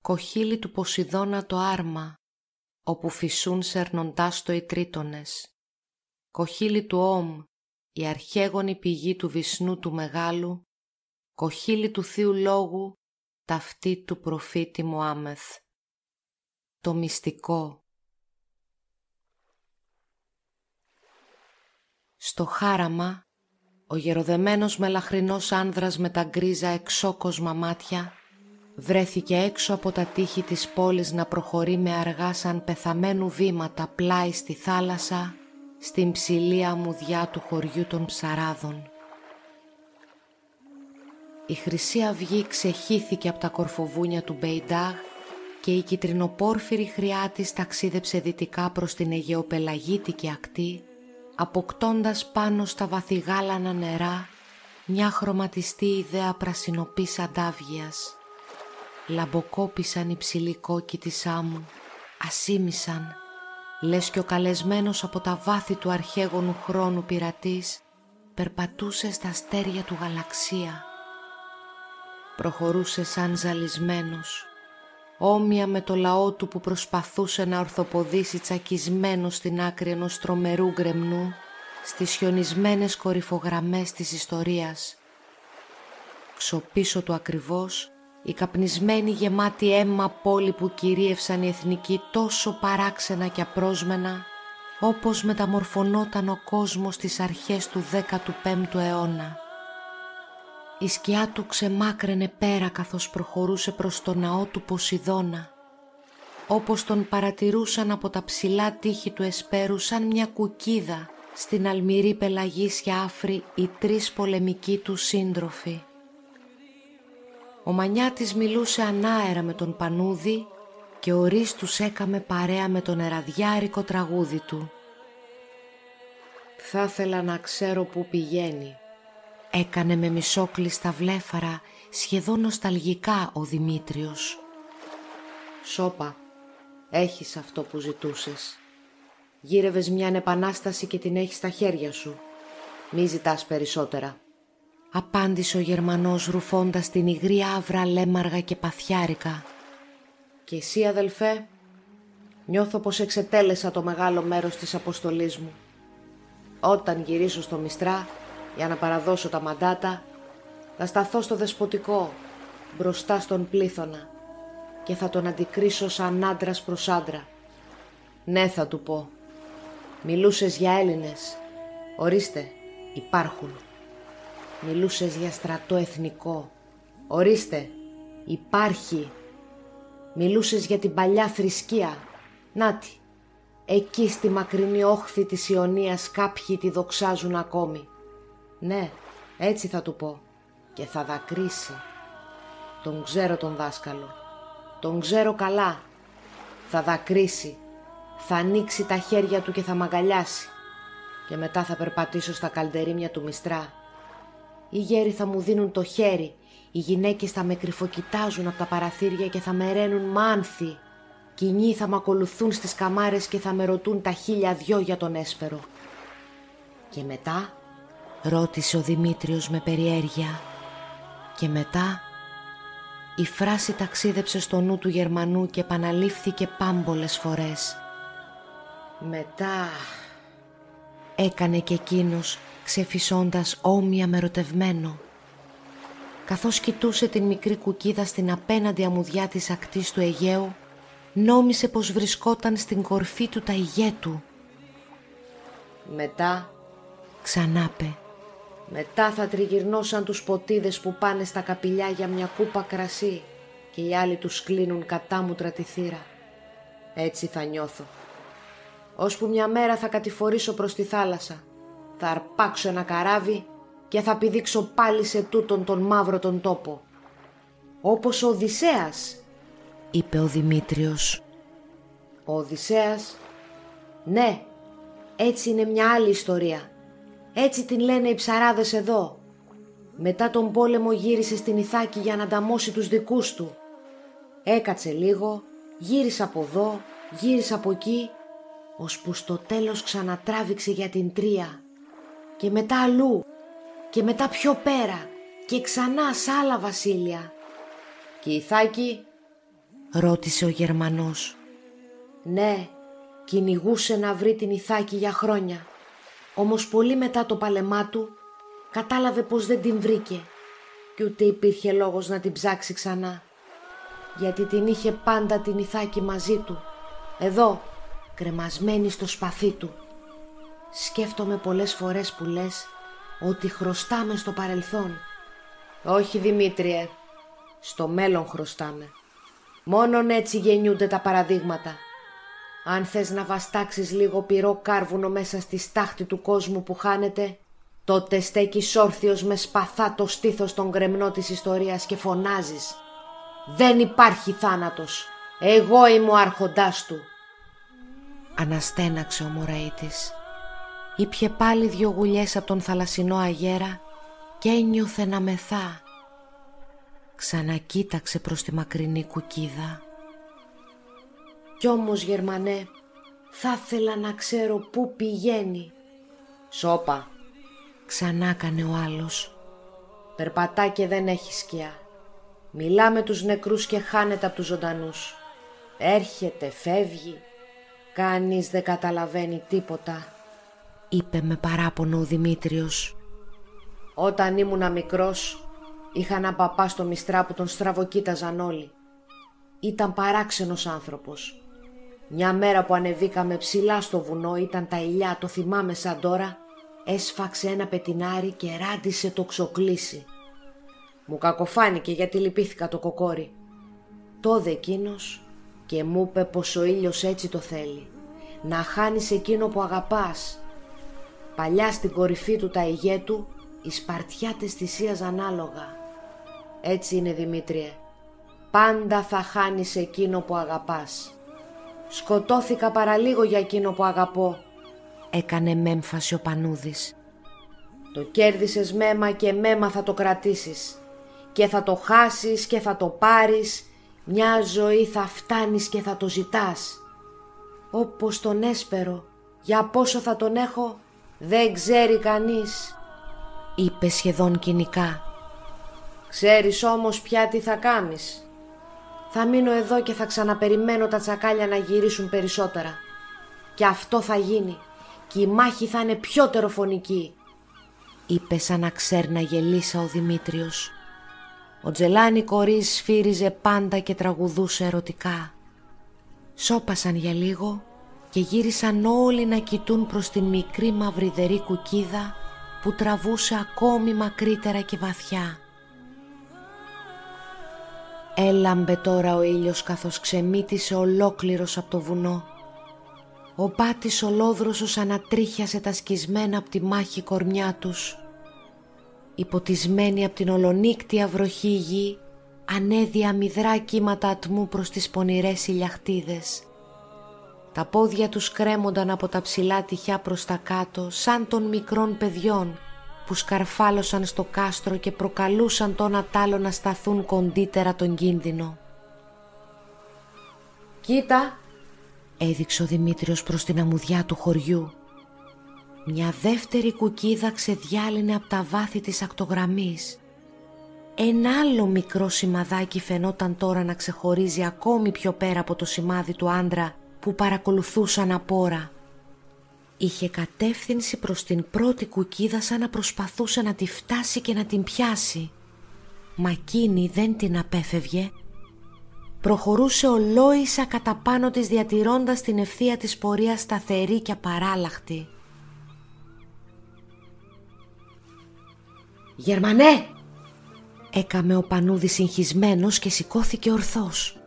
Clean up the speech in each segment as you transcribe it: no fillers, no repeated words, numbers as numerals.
κοχύλι του Ποσειδώνα το άρμα, όπου φυσούν σερνοντάς το οι τρίτονες. Κοχύλι του Όμ, η αρχαίγονη πηγή του Βυσνού του Μεγάλου, κοχύλι του Θείου Λόγου, ταυτή του προφήτη Μωάμεθ. Το μυστικό. Στο χάραμα, ο γεροδεμένος μελαχρινός άνδρας με τα γκρίζα εξόκοσμα μάτια βρέθηκε έξω από τα τείχη της πόλης να προχωρεί με αργά σαν πεθαμένου βήματα πλάι στη θάλασσα, στην ψηλή αμμουδιά του χωριού των ψαράδων. Η Χρυσή Αυγή ξεχύθηκε από τα κορφοβούνια του Μπεϊντάγ και η κιτρινοπόρφυρη χρειά της ταξίδεψε δυτικά προς την αιγαιοπελαγίτικη ακτή, αποκτώντας πάνω στα βαθυγάλανα νερά μια χρωματιστή ιδέα πρασινοπής αντάβγειας. Λαμποκόπησαν οι ψηλοί κόκκι της άμμου, ασήμισαν, λες και ο καλεσμένος από τα βάθη του αρχαίγονου χρόνου πειρατής περπατούσε στα αστέρια του γαλαξία. Προχωρούσε σαν ζαλισμένος, όμοια με το λαό του που προσπαθούσε να ορθοποδήσει τσακισμένο στην άκρη ενός τρομερού γκρεμνού στις χιονισμένες κορυφογραμμές της ιστορίας. Ξοπίσω του ακριβώς, η καπνισμένη γεμάτη αίμα πόλη που κυρίευσαν οι εθνικοί τόσο παράξενα και απρόσμενα, όπως μεταμορφωνόταν ο κόσμος στις αρχές του 15ου αιώνα. Η σκιά του ξεμάκραινε πέρα καθώς προχωρούσε προς το ναό του Ποσειδώνα, όπως τον παρατηρούσαν από τα ψηλά τείχη του Εσπέρου σαν μια κουκίδα στην αλμυρή πελαγίσια άφρη οι τρεις πολεμικοί του σύντροφοι. Ο Μανιάτης μιλούσε ανάερα με τον Πανούδη και ο Ρης τους έκαμε παρέα με τον εραδιάρικο τραγούδι του. «Θα ήθελα να ξέρω πού πηγαίνει», έκανε με μισόκλειστα βλέφαρα σχεδόν νοσταλγικά ο Δημήτριος. «Σώπα, έχεις αυτό που ζητούσες. Γύρευες μια επανάσταση και την έχεις στα χέρια σου. Μη ζητάς περισσότερα», απάντησε ο Γερμανός ρουφώντας την υγρή άβρα λέμαργα και παθιάρικα. «Και εσύ, αδελφέ?» «Νιώθω πως εξετέλεσα το μεγάλο μέρος της αποστολής μου. Όταν γυρίσω στο Μιστρά για να παραδώσω τα μαντάτα, θα σταθώ στο δεσποτικό μπροστά στον Πλήθωνα και θα τον αντικρίσω σαν άντρας προς άντρα. Ναι, θα του πω, μιλούσες για Έλληνες, ορίστε, υπάρχουν. Μιλούσες για στρατό εθνικό, ορίστε, υπάρχει. Μιλούσες για την παλιά θρησκεία, νάτι, εκεί στη μακρινή όχθη της Ιωνίας κάποιοι τη δοξάζουν ακόμη. Ναι, έτσι θα του πω και θα δακρύσει. Τον ξέρω τον δάσκαλο, τον ξέρω καλά. Θα δακρύσει, θα ανοίξει τα χέρια του και θα μ' αγκαλιάσει και μετά θα περπατήσω στα καλντερίμια του Μιστρά. Οι γέροι θα μου δίνουν το χέρι, οι γυναίκες θα με κρυφοκοιτάζουν από τα παραθύρια και θα με ραίνουν μάνθη. Κοινοί θα μ' ακολουθούν στις καμάρες και θα με ρωτούν τα 1002 για τον έσπερο. Και μετά, ρώτησε ο Δημήτριος με περιέργεια. Και μετά, η φράση ταξίδεψε στο νου του Γερμανού και επαναλήφθηκε πάμπολες φορές. Μετά, έκανε και εκείνος ξεφυσώντας όμοια με ερωτευμένο. Καθώς κοιτούσε την μικρή κουκίδα στην απέναντι αμμουδιά της ακτής του Αιγαίου, νόμισε πως βρισκόταν στην κορφή του ταιγέτου. Μετά, ξανάπε, μετά θα τριγυρνώσαν τους ποτίδες που πάνε στα καπηλιά για μια κούπα κρασί και οι άλλοι τους κλείνουν κατάμουτρα τη θύρα. Έτσι θα νιώθω. Ώσπου μια μέρα θα κατηφορήσω προς τη θάλασσα, θα αρπάξω ένα καράβι και θα πηδήξω πάλι σε τούτον τον μαύρο τον τόπο. Όπως ο Οδυσσέας, είπε ο Δημήτριος. Ο Οδυσσέας, ναι, έτσι είναι μια άλλη ιστορία. Έτσι την λένε οι ψαράδες εδώ. Μετά τον πόλεμο γύρισε στην Ιθάκη για να ανταμώσει τους δικούς του. Έκατσε λίγο, γύρισε από εδώ, γύρισε από εκεί, ώσπου στο τέλος ξανατράβηξε για την Τρία. Και μετά αλλού, και μετά πιο πέρα, και ξανά σ' άλλα βασίλεια. Και η Ιθάκη, ρώτησε ο Γερμανός. Ναι, κυνηγούσε να βρει την Ιθάκη για χρόνια. Όμως πολύ μετά το πάλεμά του κατάλαβε πως δεν την βρήκε και ούτε υπήρχε λόγος να την ψάξει ξανά. Γιατί την είχε πάντα την Ιθάκη μαζί του, εδώ, κρεμασμένη στο σπαθί του. Σκέφτομαι πολλές φορές που λες ότι χρωστάμε στο παρελθόν. Όχι, Δημήτριε, στο μέλλον χρωστάμε. Μόνον έτσι γεννιούνται τα παραδείγματα. Αν θες να βαστάξεις λίγο πυρό κάρβουνο μέσα στη στάχτη του κόσμου που χάνεται, τότε στέκεις όρθιος με σπαθά το στήθος των γκρεμνό της ιστορίας και φωνάζεις: «Δεν υπάρχει θάνατος, εγώ είμαι ο άρχοντάς του». Αναστέναξε ο Μωραΐτης. Ήπιε πάλι 2 γουλιές από τον θαλασσινό αγέρα και ένιωθε να μεθά. Ξανακοίταξε προς τη μακρινή κουκίδα. «Κι όμως, Γερμανέ, θα ήθελα να ξέρω πού πηγαίνει». «Σώπα», ξανά κάνε ο άλλος. «Περπατά και δεν έχει σκιά. Μιλά με τους νεκρούς και χάνεται από τους ζωντανούς. Έρχεται, φεύγει. Κανείς δεν καταλαβαίνει τίποτα», είπε με παράπονο ο Δημήτριος. «Όταν ήμουνα μικρός, είχα έναν παπά στο Μιστρά που τον στραβοκοίταζαν όλοι. Ήταν παράξενος άνθρωπος. Μια μέρα που ανεβήκαμε ψηλά στο βουνό, ήταν τα ηλιά, το θυμάμαι σαν τώρα, έσφαξε ένα πετινάρι και ράντισε το ξοκλήσι. Μου κακοφάνηκε γιατί λυπήθηκα το κοκόρι. Τόδε εκείνος και μου είπε πως ο ήλιος έτσι το θέλει, να χάνεις εκείνο που αγαπάς. Παλιά στην κορυφή του τα ηγέτου, οι Σπαρτιάτες θυσίαζαν άλογα. Έτσι είναι, Δημήτριε, πάντα θα χάνεις εκείνο που αγαπάς. Σκοτώθηκα παραλίγο για εκείνο που αγαπώ», έκανε με έμφαση ο Πανούδης. «Το κέρδισες μέμα και μέμα θα το κρατήσεις. Και θα το χάσεις και θα το πάρεις. Μια ζωή θα φτάνεις και θα το ζητάς. Όπως τον έσπερο, για πόσο θα τον έχω, δεν ξέρει κανείς», είπε σχεδόν κοινικά. «Ξέρεις όμως πια τι θα κάμεις. Θα μείνω εδώ και θα ξαναπεριμένω τα τσακάλια να γυρίσουν περισσότερα. Και αυτό θα γίνει και η μάχη θα είναι πιο τεροφωνική», είπε σαν να ξέρναγε λύσα ο Δημήτριος. Ο Τζελάνι κορίς σφύριζε πάντα και τραγουδούσε ερωτικά. Σώπασαν για λίγο και γύρισαν όλοι να κοιτούν προς την μικρή μαυριδερή κουκίδα που τραβούσε ακόμη μακρύτερα και βαθιά. Έλαμπε τώρα ο ήλιος καθώς ξεμύτησε ολόκληρος από το βουνό. Ο πάτης ολόδροσος ανατρίχιασε τα σκισμένα από τη μάχη κορμιά τους. Η ποτισμένη από την ολονύκτια βροχή γη ανέδει αμυδρά κύματα ατμού προς τις πονηρές ηλιαχτίδες. Τα πόδια τους κρέμονταν από τα ψηλά τυχιά προς τα κάτω σαν των μικρών παιδιών που σκαρφάλωσαν στο κάστρο και προκαλούσαν τον ατάλο να σταθούν κοντύτερα τον κίνδυνο. «Κοίτα», έδειξε ο Δημήτριος προς την αμμουδιά του χωριού. Μια δεύτερη κουκίδα ξεδιάλυνε από τα βάθη της ακτογραμμής. Ένα άλλο μικρό σημαδάκι φαινόταν τώρα να ξεχωρίζει ακόμη πιο πέρα από το σημάδι του άντρα που παρακολουθούσαν απόρα. Είχε κατεύθυνση προς την πρώτη κουκίδα σαν να προσπαθούσε να τη φτάσει και να την πιάσει. Μα εκείνη δεν την απέφευγε. Προχωρούσε ολόησα κατά πάνω της διατηρώντας την ευθεία της πορεία σταθερή και απαράλλαχτη. «Γερμανέ!» έκαμε ο Πανούδης συγχυσμένος και σηκώθηκε ορθός.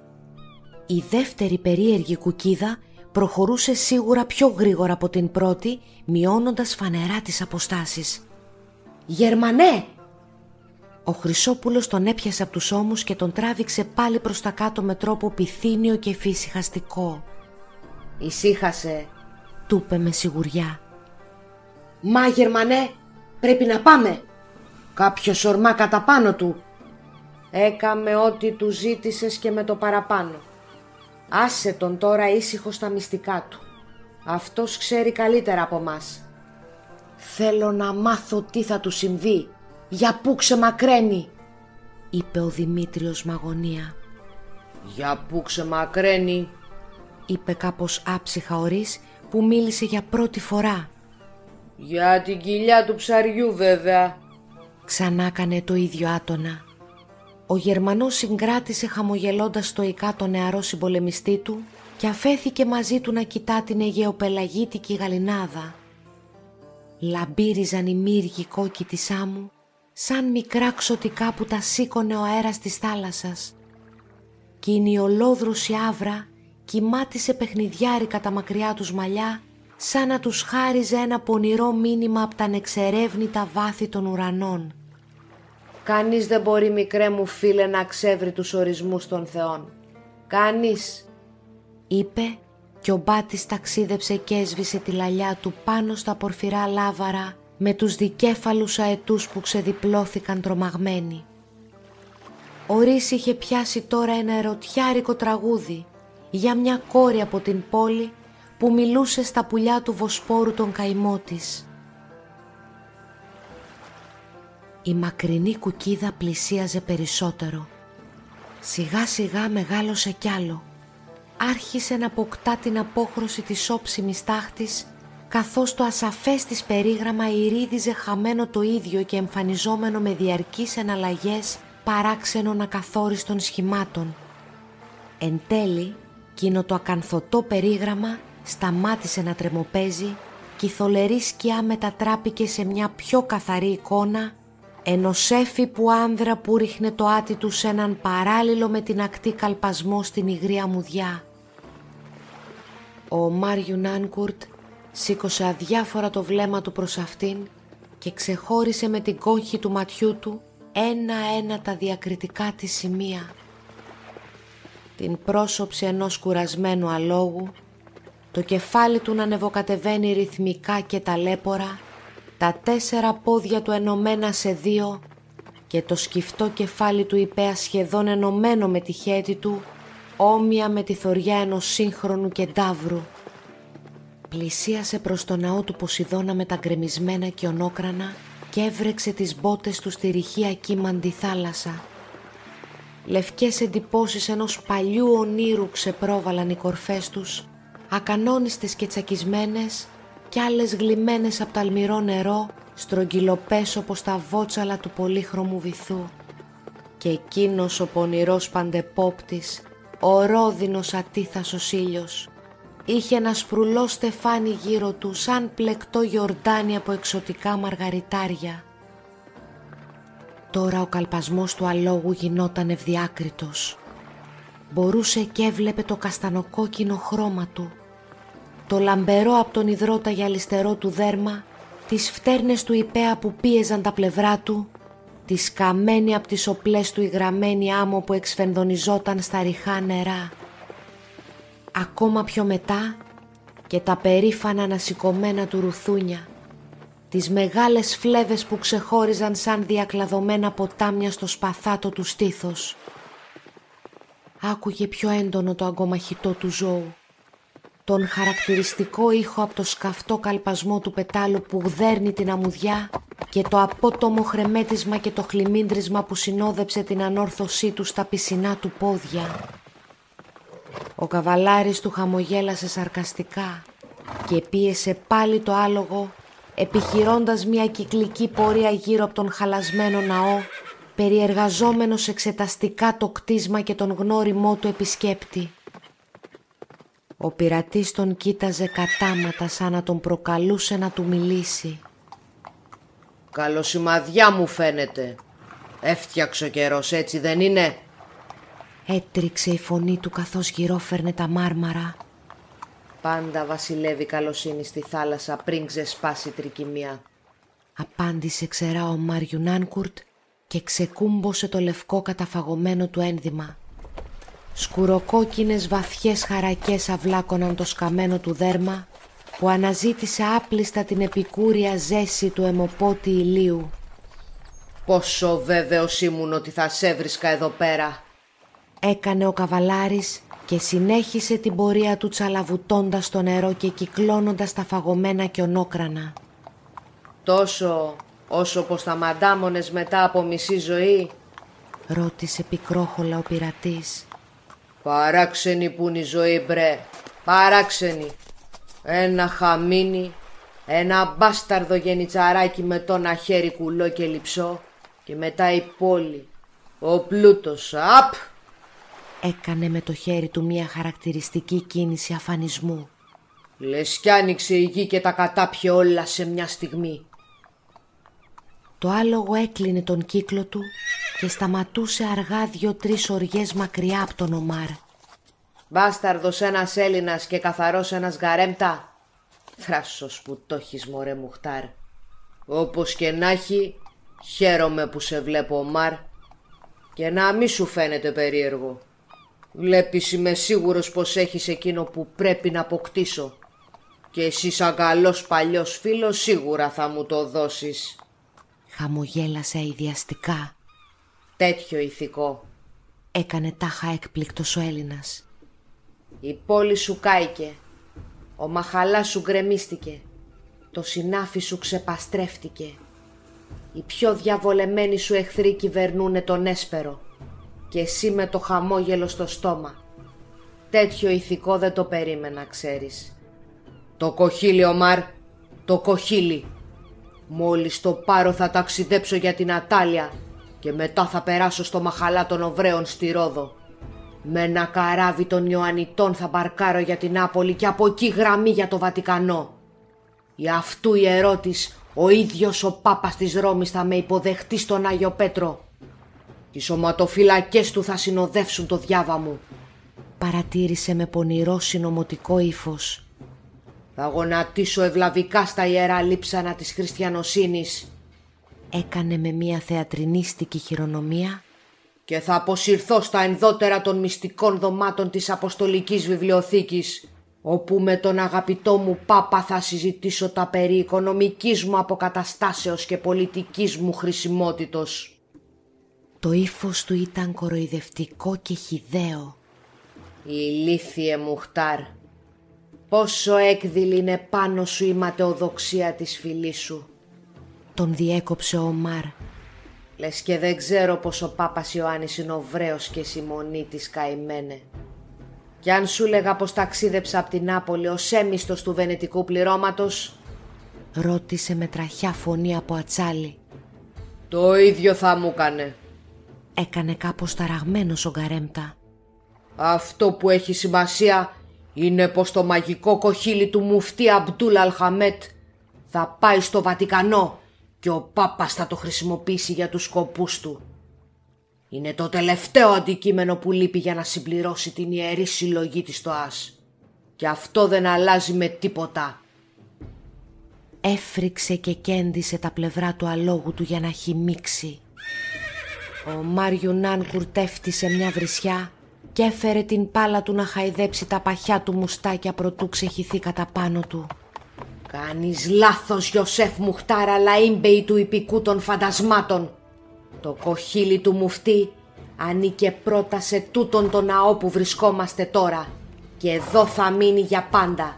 Η δεύτερη περίεργη κουκίδα προχωρούσε σίγουρα πιο γρήγορα από την πρώτη, μειώνοντας φανερά τις αποστάσεις. «Γερμανέ!» Ο Χρυσόπουλος τον έπιασε από τους ώμους και τον τράβηξε πάλι προς τα κάτω με τρόπο πυθύνιο και φυσιχαστικό. «Ησύχασε», του είπε με σιγουριά. «Μα, Γερμανέ, πρέπει να πάμε. Κάποιος ορμά κατά πάνω του». «Έκαμε ό,τι του ζήτησες και με το παραπάνω. Άσε τον τώρα ήσυχο στα μυστικά του. Αυτός ξέρει καλύτερα από μας». «Θέλω να μάθω τι θα του συμβεί, για πού ξεμακραίνει», είπε ο Δημήτριος με αγωνία. «Για πού ξεμακραίνει», είπε κάπως άψυχα ο Ρης, που μίλησε για πρώτη φορά. «Για την κοιλιά του ψαριού βέβαια», ξανά κάνε το ίδιο άτονα. Ο Γερμανός συγκράτησε χαμογελώντας στοικά τον νεαρό συμπολεμιστή του και αφέθηκε μαζί του να κοιτά την αιγαιοπελαγίτικη γαλινάδα. Λαμπύριζαν οι μύργοι κόκκι της άμμου σαν μικρά ξωτικά που τα σήκωνε ο αέρας της θάλασσας. Κι η ολόδρουση άβρα κοιμάτισε παιχνιδιάρικα τα μακριά τους μαλλιά, σαν να τους χάριζε ένα πονηρό μήνυμα από τα ανεξερεύνητα βάθη των ουρανών. «Κανείς δεν μπορεί, μικρέ μου φίλε, να ξέβρει τους ορισμούς των θεών. Κανείς», είπε, κι ο Μπάτης ταξίδεψε και έσβησε τη λαλιά του πάνω στα πορφυρά λάβαρα με τους δικέφαλους αετούς που ξεδιπλώθηκαν τρομαγμένοι. Ο Ρης είχε πιάσει τώρα ένα ερωτιάρικο τραγούδι για μια κόρη από την πόλη που μιλούσε στα πουλιά του Βοσπόρου τον καημό της. Η μακρινή κουκίδα πλησίαζε περισσότερο. Σιγά σιγά μεγάλωσε κι άλλο. Άρχισε να αποκτά την απόχρωση της όψιμης τάχτης, καθώς το ασαφές της περίγραμμα ηρύδιζε χαμένο το ίδιο και εμφανιζόμενο με διαρκείς εναλλαγές παράξενων ακαθόριστων σχημάτων. Εν τέλει, εκείνο το ακανθωτό περίγραμμα σταμάτησε να τρεμοπαίζει και η θολερή σκιά μετατράπηκε σε μια πιο καθαρή εικόνα ενός έφυπου άνδρα που ρίχνε το άτι του σε έναν παράλληλο με την ακτή καλπασμό στην υγρή αμμουδιά. Ο Μάριου Νάνκουρτ σήκωσε αδιάφορα το βλέμμα του προς αυτήν και ξεχώρισε με την κόγχη του ματιού του ένα-ένα τα διακριτικά της σημεία. Την πρόσωψη ενός κουρασμένου αλόγου, το κεφάλι του να ανεβοκατεβαίνει ρυθμικά και ταλέπορα, τα 4 πόδια του ενωμένα σε 2 και το σκυφτό κεφάλι του υπαία σχεδόν ενωμένο με τη χέτη του, όμοια με τη θωριά ενός σύγχρονου κεντάβρου. Πλησίασε προς το ναό του Ποσειδώνα με τα γκρεμισμένα και ονόκρανα και έβρεξε τις μπότες του στη ρηχή κύμαντη θάλασσα. Λευκές εντυπώσεις ενός παλιού ονείρου ξεπρόβαλαν οι κορφές τους, ακανόνιστες και τσακισμένες, κι άλλες γλυμμένες από το αλμυρό νερό, στρογγυλοπές όπως τα βότσαλα του πολύχρωμου βυθού. Και εκείνος ο πονηρός παντεπόπτης, ο ρόδινος ατίθασος ήλιος, είχε ένα σπρουλό στεφάνι γύρω του σαν πλεκτό γιορτάνι από εξωτικά μαργαριτάρια. Τώρα ο καλπασμός του αλόγου γινόταν ευδιάκριτος. Μπορούσε και έβλεπε το καστανοκόκκινο χρώμα του, το λαμπερό από τον υδρότα γυαλιστερό του δέρμα, τις φτέρνες του υπαία που πίεζαν τα πλευρά του, τη σκαμμένη από τις οπλές του υγραμμένη άμμο που εξφενδονιζόταν στα ριχά νερά. Ακόμα πιο μετά και τα περήφανα ανασηκωμένα του ρουθούνια, τις μεγάλες φλέβες που ξεχώριζαν σαν διακλαδωμένα ποτάμια στο σπαθάτο του στήθος. Άκουγε πιο έντονο το αγκομαχητό του ζώου, τον χαρακτηριστικό ήχο από το σκαφτό καλπασμό του πετάλου που γδέρνει την αμμουδιά και το απότομο χρεμέτισμα και το χλιμίντρισμα που συνόδεψε την ανόρθωσή του στα πισινά του πόδια. Ο καβαλάρης του χαμογέλασε σαρκαστικά και πίεσε πάλι το άλογο, επιχειρώντας μια κυκλική πορεία γύρω από τον χαλασμένο ναό, περιεργαζόμενος εξεταστικά το κτίσμα και τον γνώριμό του επισκέπτη. Ο πειρατής τον κοίταζε κατάματα σαν να τον προκαλούσε να του μιλήσει. «Καλοσημαδιά μου φαίνεται. Έφτιαξε ο καιρός, έτσι δεν είναι?» Έτριξε η φωνή του καθώς γυρόφερνε τα μάρμαρα. «Πάντα βασιλεύει καλοσύνη στη θάλασσα πριν ξεσπάσει τρικυμία», απάντησε ξερά ο Μάριου Νάνκουρτ και ξεκούμπωσε το λευκό καταφαγωμένο του ένδυμα. Σκουροκόκκινες βαθιές χαρακές αυλάκωναν το σκαμμένο του δέρμα που αναζήτησε άπλιστα την επικούρια ζέση του αιμοπότη ηλίου. «Πόσο βέβαιος ήμουν ότι θα σε έβρισκα εδώ πέρα», έκανε ο καβαλάρης και συνέχισε την πορεία του τσαλαβουτώντας το νερό και κυκλώνοντας τα φαγωμένα και ονόκρανα. «Τόσο όσο πως τα μαντάμονες μετά από μισή ζωή?» ρώτησε πικρόχολα ο πειρατής. Παράξενη που είναι η ζωή, μπρε. Παράξενη. Ένα χαμίνι, ένα μπάσταρδο γενιτσαράκι με τόνα χέρι κουλό και λιψό, και μετά η πόλη, ο πλούτος. Απ! Έκανε με το χέρι του μια χαρακτηριστική κίνηση αφανισμού. Λες κι άνοιξε η γη και τα κατάπιε όλα σε μια στιγμή. Το άλογο έκλεινε τον κύκλο του και σταματούσε αργά 2-3 οριές μακριά από τον Ομάρ. Μπάσταρδος ένας Έλληνας και καθαρός ένας Γκαρέμπτα. Θράσος που το έχεις, μωρέ Μουχτάρ. Όπως και να έχει, χαίρομαι που σε βλέπω, Ομάρ. Και να μη σου φαίνεται περίεργο. Βλέπεις, είμαι σίγουρος πως έχεις εκείνο που πρέπει να αποκτήσω. Και εσύ σαν καλός παλιός φίλος σίγουρα θα μου το δώσεις. Χαμογέλασε αηδιαστικά. Τέτοιο ηθικό. Έκανε τάχα έκπληκτος ο Έλληνας. Η πόλη σου κάηκε. Ο μαχαλάς σου γκρεμίστηκε. Το συνάφι σου ξεπαστρεύτηκε. Οι πιο διαβολεμένοι σου εχθροί κυβερνούνε τον έσπερο. Και εσύ με το χαμόγελο στο στόμα. Τέτοιο ηθικό δεν το περίμενα, ξέρεις. Το κοχύλι, Ομάρ, το κοχύλι. Μόλις το πάρω θα ταξιδέψω για την Ατάλια και μετά θα περάσω στο μαχαλά των Οβραίων στη Ρόδο. Με ένα καράβι των Ιωαννιτών θα μπαρκάρω για την Νάπολη και από εκεί γραμμή για το Βατικανό. Για αυτού ιερό της, ο ίδιος ο Πάπας της Ρώμης θα με υποδεχτεί στον Άγιο Πέτρο. Οι σωματοφυλακές του θα συνοδεύσουν το διάβα μου. Παρατήρησε με πονηρό συνωμοτικό ύφος. Θα γονατίσω ευλαβικά στα ιερά λείψανα της χριστιανοσύνης. Έκανε με μια θεατρινίστικη χειρονομία. Και θα αποσυρθώ στα ενδότερα των μυστικών δωμάτων της Αποστολικής Βιβλιοθήκης, όπου με τον αγαπητό μου Πάπα θα συζητήσω τα περί οικονομικής μου αποκαταστάσεως και πολιτικής μου χρησιμότητος. Το ύφος του ήταν κοροϊδευτικό και χυδαίο. Ηλίθιε Μουχτάρ, πόσο έκδηλη είναι πάνω σου η ματαιοδοξία της φυλής σου. Τον διέκοψε ο Ομάρ. Λες και δεν ξέρω πως ο Πάπας Ιωάννης είναι Οβραίος και Σιμωνίτης, καημένε. Κι αν σου λέγα πως ταξίδεψα από την Νάπολη ως έμιστος του βενετικού πληρώματος, ρώτησε με τραχιά φωνή από ατσάλι. Το ίδιο θα μου έκανε. Έκανε κάπως ταραγμένος ο Γκαρέμπτα. Αυτό που έχει σημασία είναι πως το μαγικό κοχύλι του μουφτί Αμπτούλ Αλχαμέτ θα πάει στο Βατικανό και ο Πάπας θα το χρησιμοποιήσει για τους σκοπούς του. Είναι το τελευταίο αντικείμενο που λείπει για να συμπληρώσει την ιερή συλλογή της στοάς. Και αυτό δεν αλλάζει με τίποτα. Έφρυξε και κέντησε τα πλευρά του αλόγου του για να χυμίξει. Ο Μάριουνάν κουρτεύτησε μια βρισιά και έφερε την πάλα του να χαϊδέψει τα παχιά του μουστάκια προτού ξεχυθεί κατά πάνω του. Κάνεις λάθος, Ιωσέφ Μουχτάρα, λαΐμπεϊ του υπηκού των φαντασμάτων. Το κοχύλι του μουφτί ανήκε πρώτα σε τούτον το ναό που βρισκόμαστε τώρα και εδώ θα μείνει για πάντα,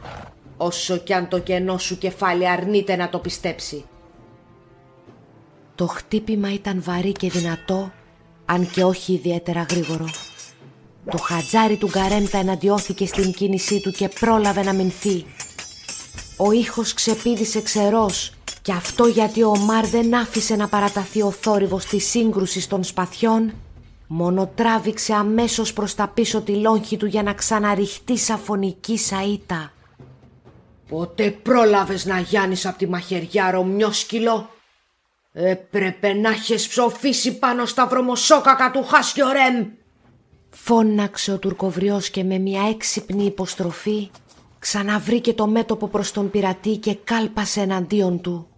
όσο κι αν το κενό σου κεφάλι αρνείται να το πιστέψει. Το χτύπημα ήταν βαρύ και δυνατό, αν και όχι ιδιαίτερα γρήγορο. Το χατζάρι του Γκαρέμπτα εναντιώθηκε στην κίνησή του και πρόλαβε να μηνθεί. Ο ήχος ξεπήδησε ξερός, και αυτό γιατί ο Ομάρ δεν άφησε να παραταθεί ο θόρυβος της σύγκρουσης των σπαθιών, μόνο τράβηξε αμέσως προς τα πίσω τη λόγχη του για να ξαναρριχτεί σαν φωνική σαΐτα. Πότε πρόλαβες να γιάνεις απ' τη μαχαιριά, Ρωμιόσκυλο? Έπρεπε να έχεις ψοφήσει πάνω στα βρωμοσόκακα του Χάσιο Ρεμ. Φώναξε ο τουρκοβριός και με μια έξυπνη υποστροφή ξαναβρήκε το μέτωπο προς τον πειρατή και κάλπασε εναντίον του.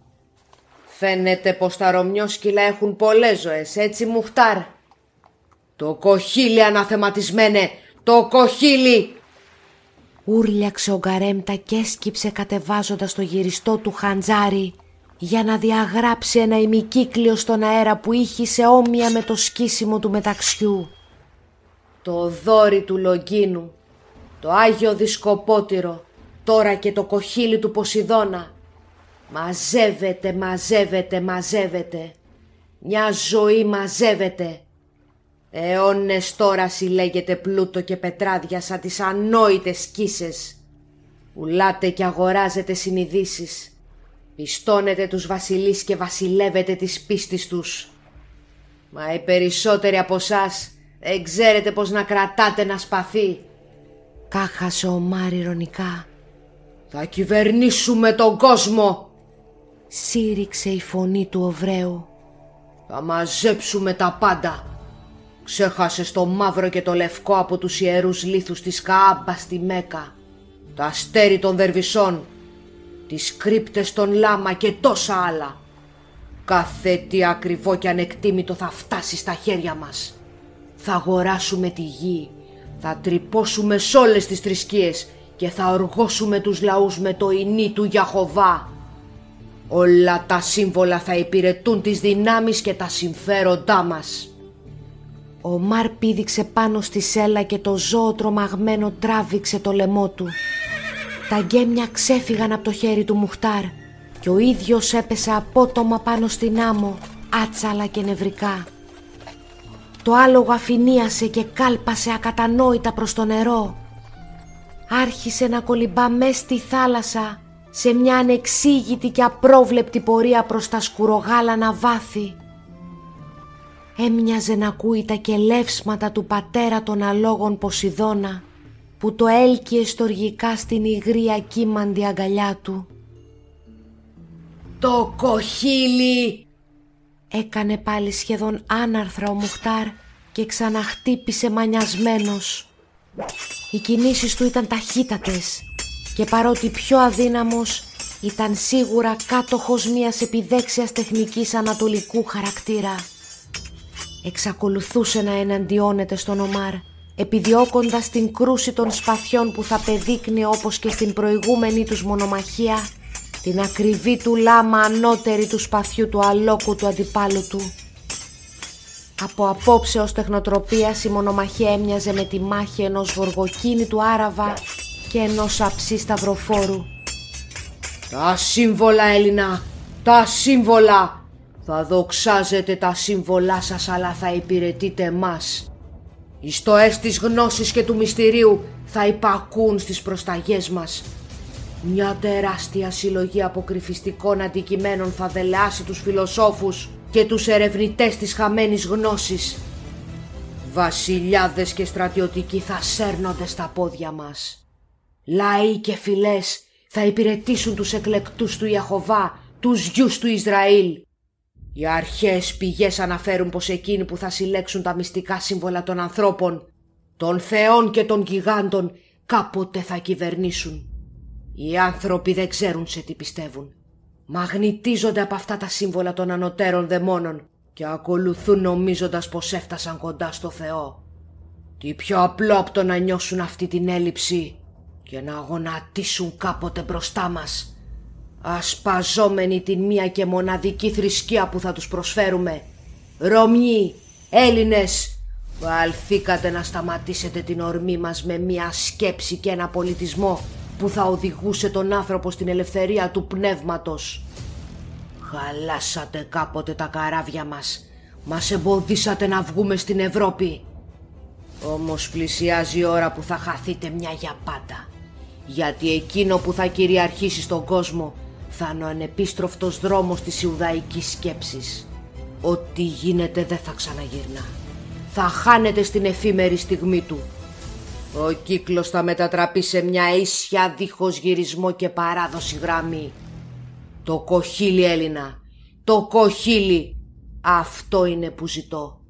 Φαίνεται πως τα Ρωμιόσκυλα έχουν πολλές ζωές, έτσι Μουχτάρ? Το κοχύλι, αναθεματισμένε, το κοχύλι! Ούρλιαξε ο Γκαρέμπτα και έσκυψε κατεβάζοντας το γυριστό του χαντζάρι για να διαγράψει ένα ημικύκλιο στον αέρα που ήχησε όμοια με το σκίσιμο του μεταξιού. Το δόρι του Λογκίνου, το Άγιο Δισκοπότηρο, τώρα και το κοχύλι του Ποσειδώνα. Μαζεύεται, μαζεύεται, μαζεύεται. Μια ζωή μαζεύεται. Αιώνες τώρα συλλέγετε πλούτο και πετράδια σαν τις ανόητες σκίσες. Πουλάτε και αγοράζετε συνειδήσεις. Πιστώνετε τους βασιλείς και βασιλεύετε τις πίστης τους. Μα οι περισσότεροι από εσάς δεν ξέρετε πως να κρατάτε ένα σπαθί. Κάχασε ο Μάρ ειρωνικά. Θα κυβερνήσουμε τον κόσμο, σύρηξε η φωνή του Οβραίου. Θα μαζέψουμε τα πάντα. Ξέχασες το μαύρο και το λευκό από τους ιερούς λίθους της Καάμπα στη Μέκα, τα αστέρι των Δερβισών, τις κρύπτες των Λάμα και τόσα άλλα. Κάθε τι ακριβό και ανεκτήμητο θα φτάσει στα χέρια μας. Θα αγοράσουμε τη γη, θα τρυπώσουμε σ' όλες τις θρησκείες και θα οργώσουμε τους λαούς με το ινί του Γιαχωβά. Όλα τα σύμβολα θα υπηρετούν τις δυνάμεις και τα συμφέροντά μας. Ο Μάρ πήδηξε πάνω στη σέλα και το ζώο τρομαγμένο τράβηξε το λαιμό του. Τα γκέμια ξέφυγαν από το χέρι του Μουχτάρ και ο ίδιος έπεσε απότομα πάνω στην άμμο, άτσαλα και νευρικά. Το άλογο αφηνίασε και κάλπασε ακατανόητα προς το νερό. Άρχισε να κολυμπά μες στη θάλασσα σε μια ανεξήγητη και απρόβλεπτη πορεία προς τα σκουρογάλανα βάθη. Έμοιαζε να ακούει τα κελεύσματα του πατέρα των αλόγων Ποσειδώνα που το έλκυε στοργικά στην υγρία κύμαντη αγκαλιά του. «Το κοχύλι!» έκανε πάλι σχεδόν άναρθρα ο Μουχτάρ και ξαναχτύπησε μανιασμένος. Οι κινήσεις του ήταν ταχύτατες και παρότι πιο αδύναμος ήταν σίγουρα κάτοχος μιας επιδέξιας τεχνικής ανατολικού χαρακτήρα. Εξακολουθούσε να εναντιώνεται στον Ομάρ, επιδιώκοντας την κρούση των σπαθιών που θα πεδείκνει όπως και στην προηγούμενη τους μονομαχία την ακριβή του λάμα ανώτερη του σπαθιού του αλόκου του αντιπάλου του. Από απόψεως τεχνοτροπίας η μονομαχία έμοιαζε με τη μάχη ενός γοργοκίνητου Άραβα και ενός αψί σταυροφόρου. «Τα σύμβολα, Έλληνα, τα σύμβολα! Θα δοξάζετε τα σύμβολά σας, αλλά θα υπηρετείτε εμάς. Οι στοές της γνώσης και του μυστηρίου θα υπακούν στις προσταγές μας. Μια τεράστια συλλογή αποκρυφιστικών αντικειμένων θα δελεάσει τους φιλοσόφους και τους ερευνητές της χαμένης γνώσης. Βασιλιάδες και στρατιωτικοί θα σέρνονται στα πόδια μας. Λαοί και φυλές θα υπηρετήσουν τους εκλεκτούς του Ιαχωβά, τους γιους του Ισραήλ. Οι αρχαίες πηγές αναφέρουν πως εκείνοι που θα συλλέξουν τα μυστικά σύμβολα των ανθρώπων, των θεών και των γιγάντων κάποτε θα κυβερνήσουν. Οι άνθρωποι δεν ξέρουν σε τι πιστεύουν. Μαγνητίζονται από αυτά τα σύμβολα των ανωτέρων δαιμόνων και ακολουθούν νομίζοντας πως έφτασαν κοντά στο Θεό. Τι πιο απλό από το να νιώσουν αυτή την έλλειψη και να γονατίσουν κάποτε μπροστά μας, ασπαζόμενοι την μία και μοναδική θρησκεία που θα τους προσφέρουμε. Ρωμιοί, Έλληνες, βαλθήκατε να σταματήσετε την ορμή μας με μία σκέψη και ένα πολιτισμό που θα οδηγούσε τον άνθρωπο στην ελευθερία του πνεύματος. Χαλάσατε κάποτε τα καράβια μας εμποδίσατε να βγούμε στην Ευρώπη. Όμως πλησιάζει η ώρα που θα χαθείτε μια για πάντα, γιατί εκείνο που θα κυριαρχήσει στον κόσμο θα είναι ο ανεπίστροφτος δρόμος της Ιουδαϊκής σκέψης. Ό,τι γίνεται δεν θα ξαναγυρνά. Θα χάνεται στην εφήμερη στιγμή του. Ο κύκλος θα μετατραπεί σε μια ίσια δίχως γυρισμό και παράδοση γραμμή. Το κοχύλι, Έλληνα, το κοχύλι, αυτό είναι που ζητώ.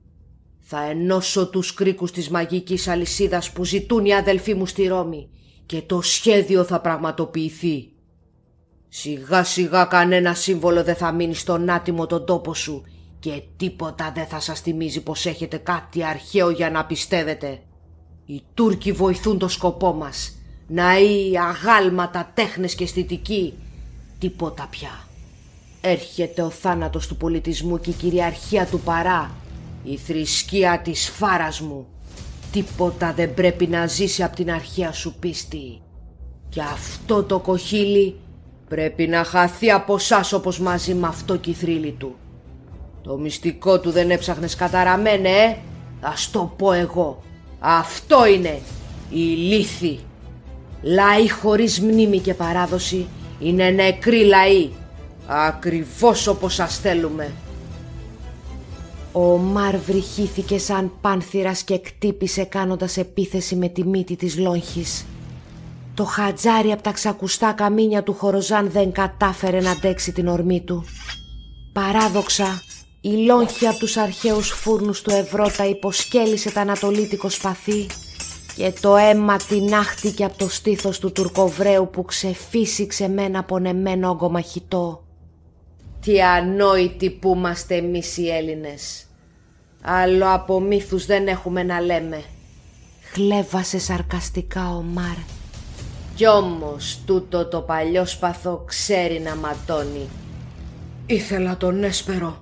Θα ενώσω τους κρίκους της μαγικής αλυσίδας που ζητούν οι αδελφοί μου στη Ρώμη και το σχέδιο θα πραγματοποιηθεί. Σιγά σιγά κανένα σύμβολο δεν θα μείνει στον άτιμο τον τόπο σου και τίποτα δεν θα σας θυμίζει πως έχετε κάτι αρχαίο για να πιστεύετε. Οι Τούρκοι βοηθούν το σκοπό μας. Ναοί, αγάλματα, τέχνες και αισθητική. Τίποτα πια. Έρχεται ο θάνατος του πολιτισμού και η κυριαρχία του παρά. Η θρησκεία της φάρας μου. Τίποτα δεν πρέπει να ζήσει από την αρχαία σου πίστη. Και αυτό το κοχύλι πρέπει να χαθεί από εσάς όπως μαζί με αυτό κι η θρύλη του. Το μυστικό του δεν έψαχνες καταραμένε, Ας το πω εγώ. Αυτό είναι η λύθη. Λαοί χωρίς μνήμη και παράδοση είναι νεκροί λαοί. Ακριβώς όπως σας θέλουμε. Ο Μαρ βρυχήθηκε σαν πάνθυρας και κτύπησε κάνοντας επίθεση με τη μύτη της λόγχης. Το χατζάρι από τα ξακουστά καμίνια του Χοροζάν δεν κατάφερε να αντέξει την ορμή του. Παράδοξα, η λόγχη από τους αρχαίους φούρνους του Ευρώτα υποσκέλισε τα ανατολίτικο σπαθί και το αίμα τινάχτηκε από το στήθος του Τουρκοβρέου που ξεφύσηξε με ένα πονεμένο ογκομαχητό. Τι ανόητοι που είμαστε εμείς οι Έλληνες. Άλλο από μύθους δεν έχουμε να λέμε. Χλέβασε σαρκαστικά ο Μαρ. Κι όμως τούτο το παλιό σπαθό ξέρει να ματώνει. Ήθελα τον Έσπερο.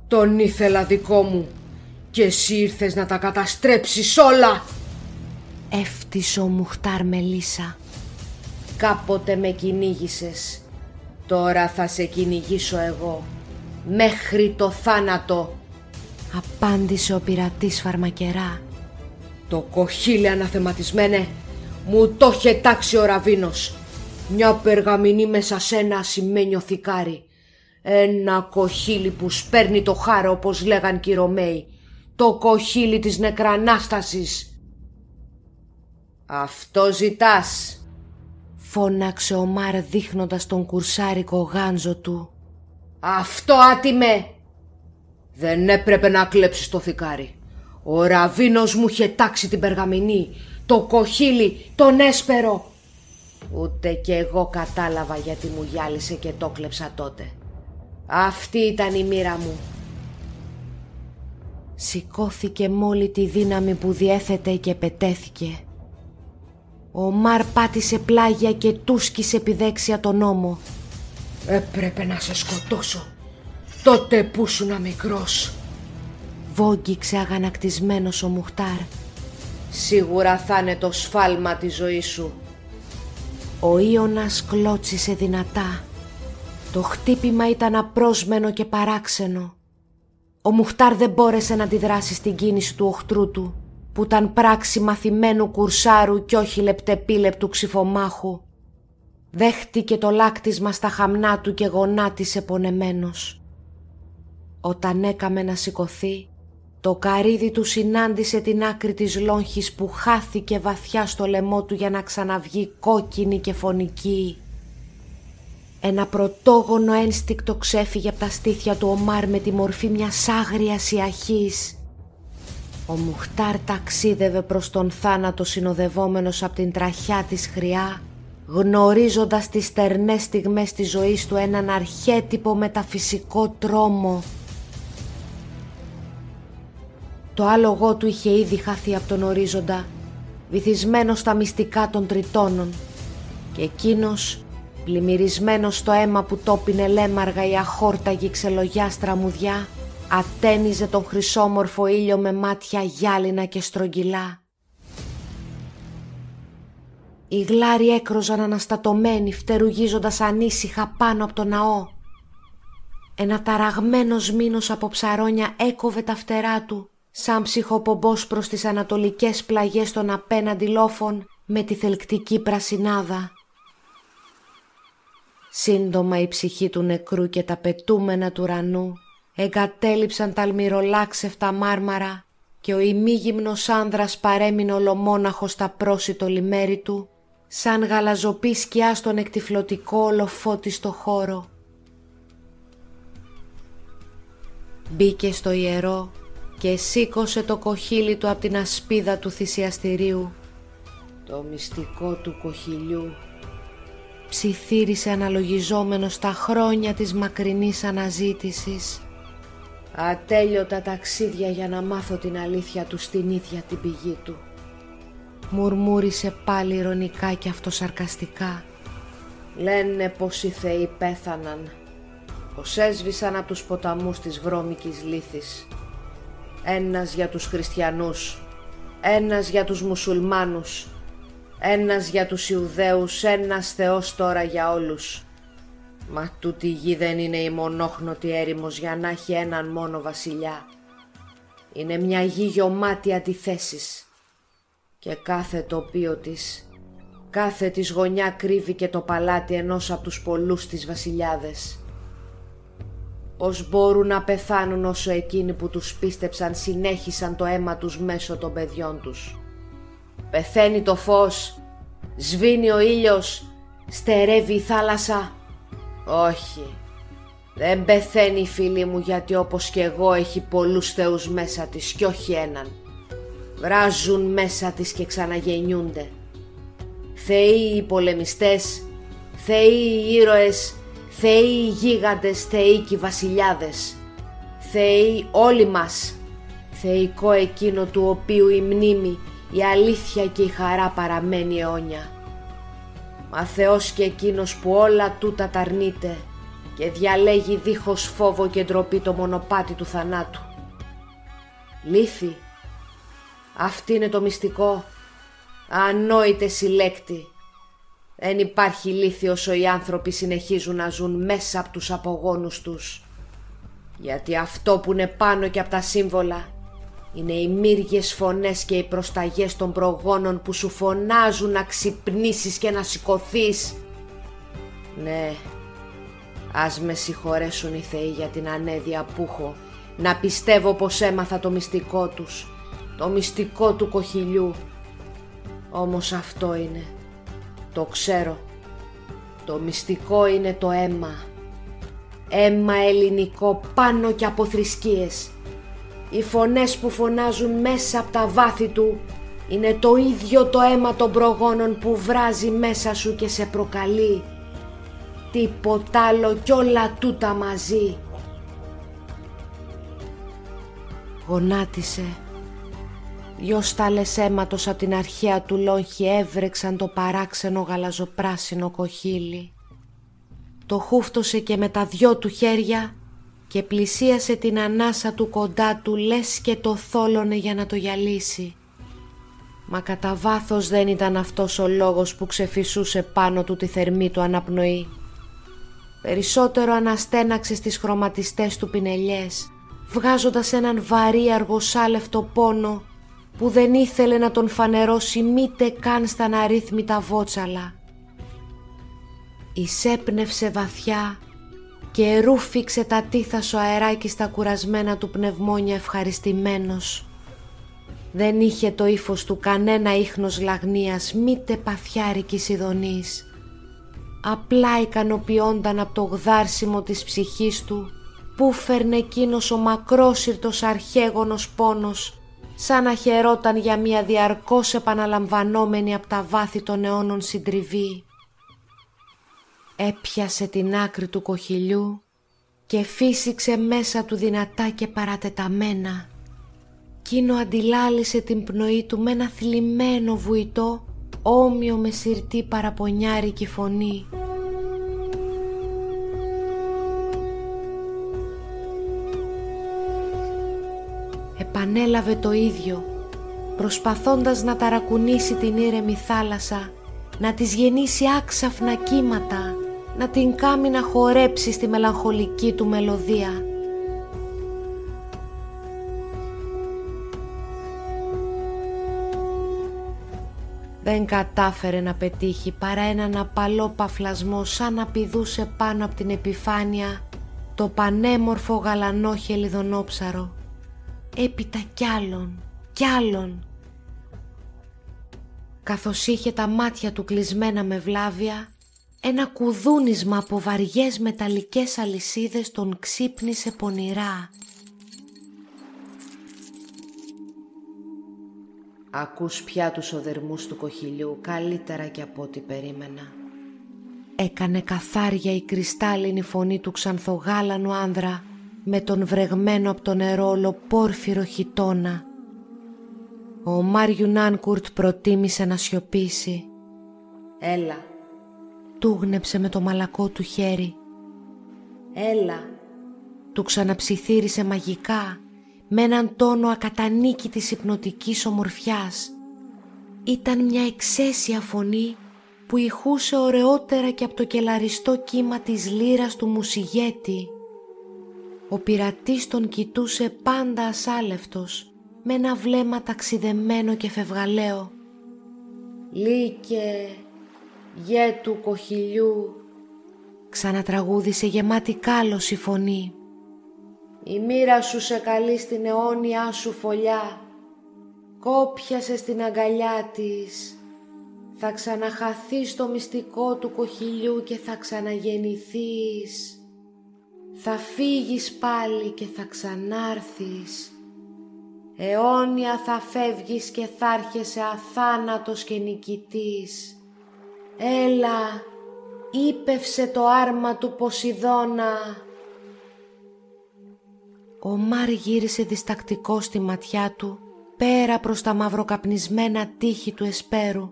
Τον ήθελα δικό μου. Και εσύ ήρθες να τα καταστρέψεις όλα. Έφτισε ο Μουχτάρ Μελίσσα. Κάποτε με κυνήγησες. Τώρα θα σε κυνηγήσω εγώ. Μέχρι το θάνατο. Απάντησε ο πειρατής φαρμακερά. Το κοχύλι αναθεματισμένε. Μου το είχε τάξει ο Ραβίνος. Μια περγαμηνή μέσα σε ένα ασημένιο θικάρι. Ένα κοχύλι που σπέρνει το χάρο όπως λέγαν και οι Ρωμαίοι. Το κοχύλι της νεκρανάστασης. Αυτό ζητάς? Φώναξε ο Μαρ δείχνοντας τον κουρσάρικο γάνζο του. Αυτό άτιμε! Δεν έπρεπε να κλέψεις το θικάρι. Ο Ραβίνος μου είχε τάξει την περγαμηνή, το κοχύλι, τον Έσπερο. Ούτε κι εγώ κατάλαβα γιατί μου γυάλισε και το κλέψα τότε. Αυτή ήταν η μοίρα μου. Σηκώθηκε μ' όλη τη δύναμη που διέθετε και πετέθηκε. Ο Μαρ πάτησε πλάγια και τούσκησε επιδέξια τον ώμο. Έπρεπε να σε σκοτώσω τότε που ήσουν μικρός. Βόγγιξε αγανακτισμένος ο Μουχτάρ. Σίγουρα θα είναι το σφάλμα της ζωής σου. Ο Ίωνας κλώτσισε δυνατά. Το χτύπημα ήταν απρόσμενο και παράξενο. Ο Μουχτάρ δεν μπόρεσε να αντιδράσει στην κίνηση του οχτρού του, που ήταν πράξη μαθημένου κουρσάρου κι όχι λεπτεπίλεπτου ξυφομάχου. Δέχτηκε το λάκτισμα στα χαμνά του και γονάτισε πονεμένος. Όταν έκαμε να σηκωθεί, το καρύδι του συνάντησε την άκρη της λόγχης που χάθηκε βαθιά στο λαιμό του για να ξαναβγεί κόκκινη και φωνική. Ένα πρωτόγονο ένστικτο ξέφυγε από τα στήθια του ο Μαρ με τη μορφή μιας άγριας ιαχής. Ο Μουχτάρ ταξίδευε προς τον θάνατο συνοδευόμενος από την τραχιά της χρειά, γνωρίζοντας τις στερνές στιγμές της ζωής του έναν αρχέτυπο μεταφυσικό τρόμο. Το άλογο του είχε ήδη χαθεί από τον ορίζοντα, βυθισμένο στα μυστικά των τριτώνων, και εκείνος, πλημμυρισμένος στο αίμα που τόπινε λέμαργα η αχόρταγη ξελογιά στραμουδιά, ατένιζε τον χρυσόμορφο ήλιο με μάτια γυάλινα και στρογγυλά. Οι γλάροι έκροζαν αναστατωμένοι, φτερουγίζοντας ανήσυχα πάνω από το ναό. Ένα ταραγμένος μήνος από ψαρόνια έκοβε τα φτερά του, σαν ψυχοπομπός προς τις ανατολικές πλαγιές των απέναντι λόφων με τη θελκτική πρασινάδα. Σύντομα η ψυχή του νεκρού και τα πετούμενα του ουρανού εγκατέλειψαν τα αλμυρολάξευτα μάρμαρα και ο ημίγυμνος άνδρας παρέμεινε ολομόναχος στα πρόσιτο λιμέρι του, σαν γαλαζοπή σκιά στον εκτυφλωτικό ολοφώτιστο χώρο. Μπήκε στο ιερό και σήκωσε το κοχύλι του από την ασπίδα του θυσιαστηρίου. Το μυστικό του κοχυλιού, ψιθύρισε αναλογιζόμενος τα χρόνια της μακρινής αναζήτησης. Ατέλειωτα ταξίδια για να μάθω την αλήθεια του στην ίδια την πηγή του. Μουρμούρισε πάλι ειρωνικά και αυτοσαρκαστικά. Λένε πως οι θεοί πέθαναν, πως έσβησαν από τους ποταμούς της βρώμικης λύθης. Ένας για τους χριστιανούς, ένας για τους μουσουλμάνους, ένας για τους Ιουδαίους, ένας Θεός τώρα για όλους. Μα τούτη η γη δεν είναι η μονόχνοτη έρημος για να έχει έναν μόνο βασιλιά. Είναι μια γη γεωμάτι αντιθέσεις και κάθε τοπίο της, κάθε της γωνιά κρύβει και το παλάτι ενός από τους πολλούς της βασιλιάδες. Πώς μπορούν να πεθάνουν όσο εκείνοι που τους πίστεψαν συνέχισαν το αίμα τους μέσω των παιδιών τους. Πεθαίνει το φως, σβήνει ο ήλιος, στερεύει η θάλασσα. Όχι, δεν πεθαίνει η φίλη μου, γιατί όπως και εγώ έχει πολλούς θεούς μέσα της κι όχι έναν. Βράζουν μέσα της και ξαναγεννιούνται. Θεοί οι πολεμιστές, θεοί οι ήρωες, θεοί οι γίγαντες, θεοί και οι βασιλιάδες. Θεοί όλοι μας. Θεϊκό εκείνο του οποίου η μνήμη, η αλήθεια και η χαρά παραμένει αιώνια. Μα Θεός και εκείνος που όλα τούτα τα αρνείται και διαλέγει δίχως φόβο και ντροπή το μονοπάτι του θανάτου. Λύθη, αυτή είναι το μυστικό. Ανόητε συλλέκτη. Δεν υπάρχει λύθη όσο οι άνθρωποι συνεχίζουν να ζουν μέσα από τους απογόνους τους. Γιατί αυτό που είναι πάνω και από τα σύμβολα είναι οι μύριες φωνές και οι προσταγές των προγόνων που σου φωνάζουν να ξυπνήσεις και να σηκωθείς. Ναι, ας με συγχωρέσουν οι θεοί για την ανέδεια που έχω να πιστεύω πως έμαθα το μυστικό τους, το μυστικό του κοχυλιού. Όμως αυτό είναι, το ξέρω, το μυστικό είναι το αίμα. Αίμα ελληνικό πάνω και από θρησκείες. Οι φωνές που φωνάζουν μέσα από τα βάθη του είναι το ίδιο το αίμα των προγόνων που βράζει μέσα σου και σε προκαλεί. Τίποτα άλλο κι όλα τούτα μαζί. Γονάτισε. 2 στάλες αίματος από την αρχαία του λόγχη έβρεξαν το παράξενο γαλαζοπράσινο κοχύλι. Το χούφτωσε και με τα 2 του χέρια και πλησίασε την ανάσα του κοντά του, λες και το θόλωνε για να το γυαλίσει. Μα κατά βάθος δεν ήταν αυτός ο λόγος που ξεφυσούσε πάνω του τη θερμή του αναπνοή. Περισσότερο αναστέναξε στις χρωματιστές του πινελιές, βγάζοντας έναν βαρύ αργοσάλευτο πόνο που δεν ήθελε να τον φανερώσει μήτε καν στα αναρρύθμιτα βότσαλα. Εισέπνευσε βαθιά και ρούφηξε τα τίθασο αεράκι στα κουρασμένα του πνευμόνια ευχαριστημένος. Δεν είχε το ύφος του κανένα ίχνος λαγνίας μήτε παθιάρικης ειδονής. Απλά ικανοποιώνταν από το γδάρσιμο της ψυχής του που φέρνε εκείνος ο μακρόσυρτος αρχαίγονος πόνος, σαν να χαιρόταν για μια διαρκώς επαναλαμβανόμενη από τα βάθη των αιώνων συντριβή. Έπιασε την άκρη του κοχυλιού και φύσηξε μέσα του δυνατά και παρατεταμένα. Κείνο αντιλάλησε την πνοή του με ένα θλιμμένο βουητό, όμοιο με σιρτή παραπονιάρικη φωνή. Επανέλαβε το ίδιο, προσπαθώντας να ταρακουνήσει την ήρεμη θάλασσα, να της γεννήσει άξαφνα κύματα, να την κάμει να χορέψει στη μελαγχολική του μελωδία. Δεν κατάφερε να πετύχει παρά έναν απαλό παφλασμό, σαν να πηδούσε πάνω από την επιφάνεια το πανέμορφο γαλανό χελιδονόψαρο. Έπειτα κι άλλον. Καθώς είχε τα μάτια του κλεισμένα με βλάβια, ένα κουδούνισμα από βαριές μεταλλικές αλυσίδες τον ξύπνησε πονηρά. «Ακούς πια τους οδερμούς του κοχυλιού καλύτερα και από ό,τι περίμενα», έκανε καθάρια η κρυστάλλινη φωνή του ξανθογάλανου άνδρα με τον βρεγμένο από το νερό ολοπόρφυρο χιτώνα. Ο Μάριου Νάνκουρτ προτίμησε να σιωπήσει. «Έλα», τούγνεψε με το μαλακό του χέρι. «Έλα», του ξαναψιθύρισε μαγικά με έναν τόνο ακατανίκητης υπνοτικής ομορφιάς. Ήταν μια εξαίσια φωνή που ηχούσε ωραιότερα και από το κελαριστό κύμα της λύρας του μουσιγέτη. Ο πειρατής τον κοιτούσε πάντα ασάλευτος, με ένα βλέμμα ταξιδεμένο και φευγαλαίο. «Λύκε, γε του κοχυλιού», ξανατραγούδισε γεμάτη κάλος η φωνή. «Η μοίρα σου σε καλεί στην αιώνια σου φωλιά, κόπιασε στην αγκαλιά της, θα ξαναχαθείς στο μυστικό του κοχυλιού και θα ξαναγεννηθείς, θα φύγεις πάλι και θα ξανάρθεις, αιώνια θα φεύγεις και θα έρχεσαι αθάνατος και νικητής. Έλα, ύπευσε το άρμα του Ποσειδώνα». Ο Μάρ γύρισε διστακτικό στη ματιά του πέρα προς τα μαυροκαπνισμένα τείχη του εσπέρου.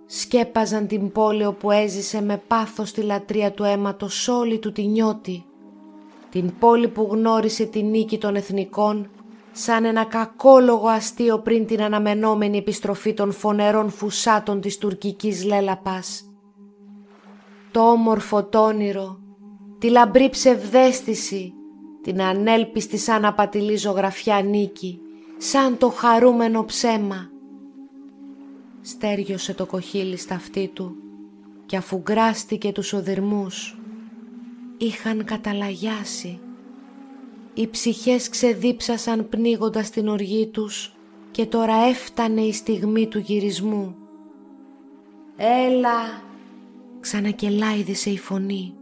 Σκέπαζαν την πόλη όπου έζησε με πάθος τη λατρεία του αίματος όλη του τη νιώτη, την πόλη που γνώρισε τη νίκη των εθνικών σαν ένα κακόλογο αστείο πριν την αναμενόμενη επιστροφή των φωνερών φουσάτων της τουρκικής λέλαπας. Το όμορφο τ' όνειρο, τη λαμπρή ψευδαίσθηση, την ανέλπιστη σαν απατηλή ζωγραφιά νίκη, σαν το χαρούμενο ψέμα. Στέριωσε το κοχύλι στα αυτή του και αφού γκράστηκε τους οδυρμούς, είχαν καταλαγιάσει. Οι ψυχές ξεδίψασαν πνίγοντας την οργή τους και τώρα έφτανε η στιγμή του γυρισμού. «Έλα», ξανακελάιδισε η φωνή.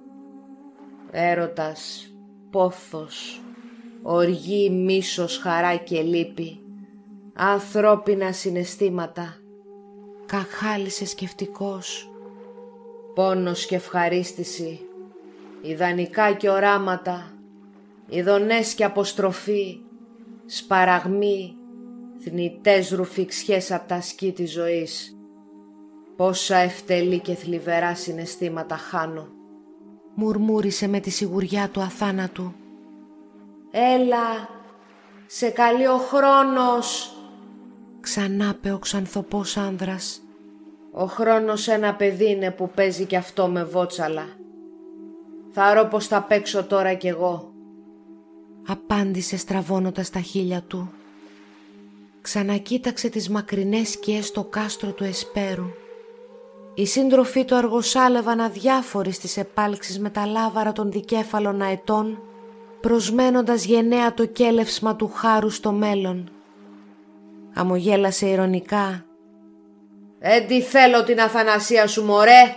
«Έρωτας, πόθος, οργή, μίσος, χαρά και λύπη, ανθρώπινα συναισθήματα», καχάλισε σκεφτικός. «Πόνος και ευχαρίστηση, ιδανικά και οράματα, ειδονές και αποστροφή, σπαραγμοί, θνητές ρουφιξιές απ' τα σκή της ζωής. Πόσα ευτελή και θλιβερά συναισθήματα χάνω», μουρμούρισε με τη σιγουριά του αθάνατου. «Έλα, σε καλεί ο χρόνος», ξανάπε ο ξανθοπός άνδρας. «Ο χρόνος ένα παιδί είναι που παίζει κι αυτό με βότσαλα. Θα ρω πως θα παίξω τώρα κι εγώ», απάντησε στραβώνοντας τα χείλια του. Ξανακοίταξε τις μακρινές σκιές στο κάστρο του εσπέρου. Οι σύντροφοι του αργοσάλευαν αδιάφοροι στις επάλξεις με τα λάβαρα των δικέφαλων αετών, προσμένοντας γενναία το κέλευσμα του χάρου στο μέλλον. Χαμογέλασε ειρωνικά. «Έντι θέλω την αθανασία σου, μωρέ»,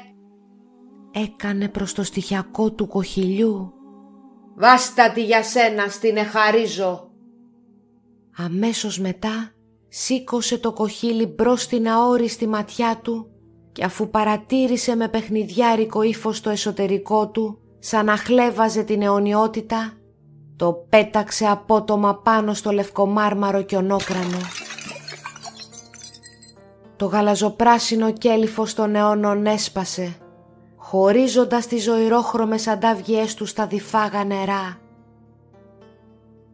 έκανε προς το στιχιακό του κοχυλιού. «Βάστα τη για σένα, στην εχαρίζω». Αμέσως μετά σήκωσε το κοχύλι μπρος στην αόριστη ματιά του και αφού παρατήρησε με παιχνιδιάρικο ύφος το εσωτερικό του, σαν να χλέβαζε την αιωνιότητα, το πέταξε απότομα πάνω στο λευκομάρμαρο κιονόκρανο. Το γαλαζοπράσινο κέλυφος των αιώνων έσπασε, χωρίζοντας τις ζωηρόχρωμες αντάβγειές του στα διφάγα νερά.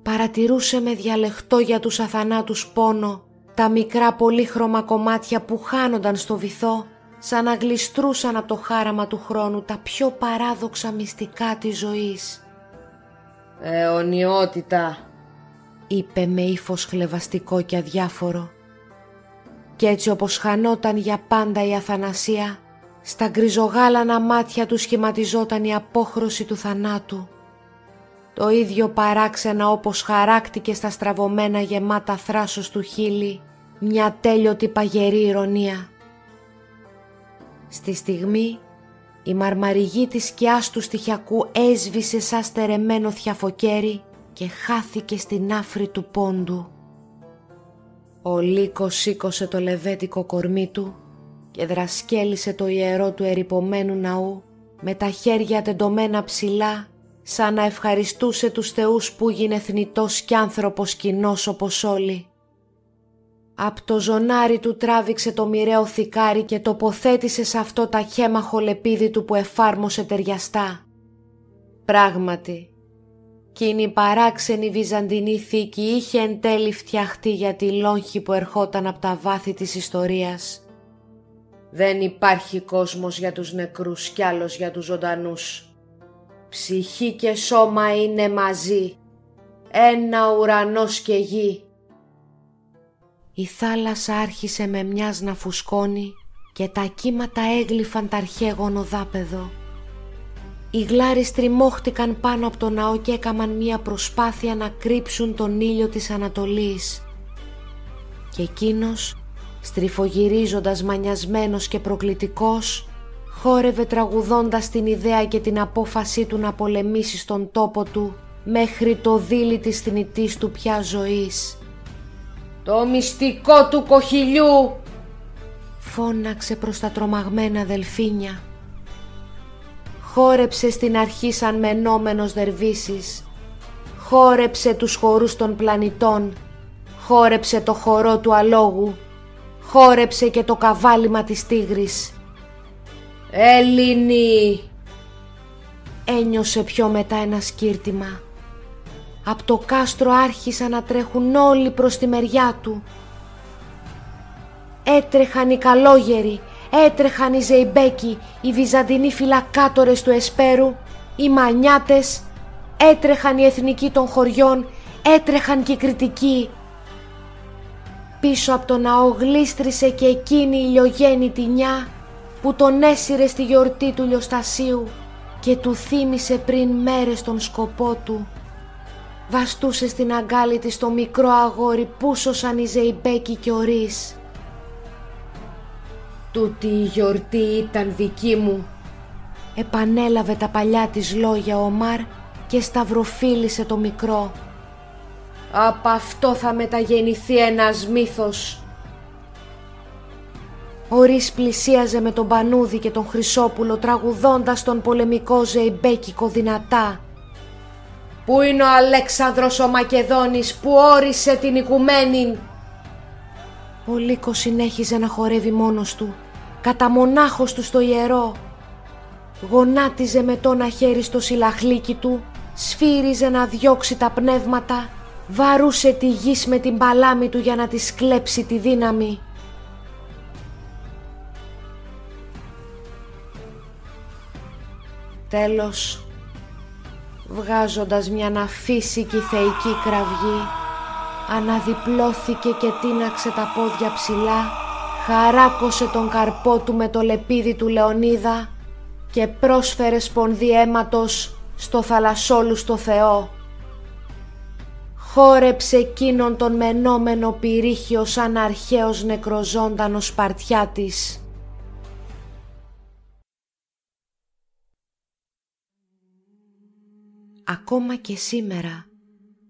Παρατηρούσε με διαλεχτό για τους αθανάτους πόνο τα μικρά πολύχρωμα κομμάτια που χάνονταν στο βυθό, σαν να γλιστρούσαν από το χάραμα του χρόνου τα πιο παράδοξα μυστικά της ζωής. «Αιωνιότητα», είπε με ύφος χλευαστικό και αδιάφορο. Κι έτσι όπως χανόταν για πάντα η αθανασία, στα γκριζογάλανα μάτια του σχηματιζόταν η απόχρωση του θανάτου. Το ίδιο παράξενα όπως χαράκτηκε στα στραβωμένα γεμάτα θράσος του χείλη μια τέλειωτη παγερή ηρωνία. Στη στιγμή η μαρμαριγή της σκιάς του στιχιακού έσβησε σαν στερεμένο θιαφοκέρι και χάθηκε στην άφρη του πόντου. Ο λύκος σήκωσε το λεβέντικο κορμί του και δρασκέλισε το ιερό του ερειπωμένου ναού με τα χέρια τεντωμένα ψηλά, σαν να ευχαριστούσε τους θεούς που γίνε θνητός κι άνθρωπος κοινός όπως όλοι. Απ' το ζωνάρι του τράβηξε το μοιραίο θικάρι και τοποθέτησε σε αυτό τα χέμαχο λεπίδι του που εφάρμοσε ταιριαστά. Πράγματι, εκείνη η παράξενη βυζαντινή θήκη είχε εν τέλει φτιαχτεί για τη λόγχη που ερχόταν από τα βάθη της ιστορίας. «Δεν υπάρχει κόσμος για τους νεκρούς κι άλλος για τους ζωντανούς», Ψυχή και σώμα είναι μαζί, ένα ουρανός και γη. Η θάλασσα άρχισε με μιας να φουσκώνει και τα κύματα έγλυφαν τ' αρχαίγωνο δάπεδο. Οι γλάρεις τριμώχτηκαν πάνω από το ναό και έκαμαν μια προσπάθεια να κρύψουν τον ήλιο της Ανατολής. Και εκείνος, στριφογυρίζοντας μανιασμένος και προκλητικός, χόρευε τραγουδώντας την ιδέα και την απόφασή του να πολεμήσει στον τόπο του μέχρι το δίλη της θνητής του πια ζωής. «Το μυστικό του κοχυλιού», φώναξε προς τα τρομαγμένα δελφίνια. Χόρεψε στην αρχή σαν μενόμενος δερβίσης. Χόρεψε τους χορούς των πλανητών. Χόρεψε το χορό του αλόγου. Χόρεψε και το καβάλιμα της τίγρης. «Έλληνοι», ένιωσε πιο μετά ένα σκύρτημα. Απ' το κάστρο άρχισαν να τρέχουν όλοι προς τη μεριά του. Έτρεχαν οι καλόγεροι, έτρεχαν οι Ζεϊμπέκοι, οι βυζαντινοί φυλακάτορες του Εσπέρου, οι Μανιάτες, έτρεχαν οι εθνικοί των χωριών, έτρεχαν και οι Κρητικοί. Πίσω από το ναό γλίστρισε και εκείνη η ηλιογέννητη νιά που τον έσυρε στη γιορτή του ηλιοστασίου και του θύμισε πριν μέρες τον σκοπό του. Βαστούσε στην αγκάλη της το μικρό αγόρι που σώσαν οι Ζεϊμπέκοι και ο Ρης. «Τούτη η γιορτή ήταν δική μου», επανέλαβε τα παλιά της λόγια ο Ομάρ και σταυροφίλησε το μικρό. «Απ' αυτό θα μεταγεννηθεί ένας μύθος». Ο Ρης πλησίαζε με τον Πανούδη και τον Χρυσόπουλο τραγουδώντας τον πολεμικό Ζεϊμπέκικο δυνατά. «Πού είναι ο Αλέξανδρος ο Μακεδόνης που όρισε την οικουμένην?» Ο Λύκος συνέχιζε να χορεύει μόνος του, κατά μονάχος του στο ιερό. Γονάτιζε με το ένα χέρι στο σιλαχλίκι του, σφύριζε να διώξει τα πνεύματα, βαρούσε τη γη με την παλάμη του για να της κλέψει τη δύναμη. Τέλος, βγάζοντας μια ναφίσικη θεϊκή κραυγή, αναδιπλώθηκε και τίναξε τα πόδια ψηλά, χαράκωσε τον καρπό του με το λεπίδι του Λεωνίδα και πρόσφερε σπονδί αίματος στο θαλασσόλουστο Θεό. Χόρεψε εκείνον τον μενόμενο πυρίχιο σαν αρχαίος νεκροζώντανος Σπαρτιάτης. Ακόμα και σήμερα,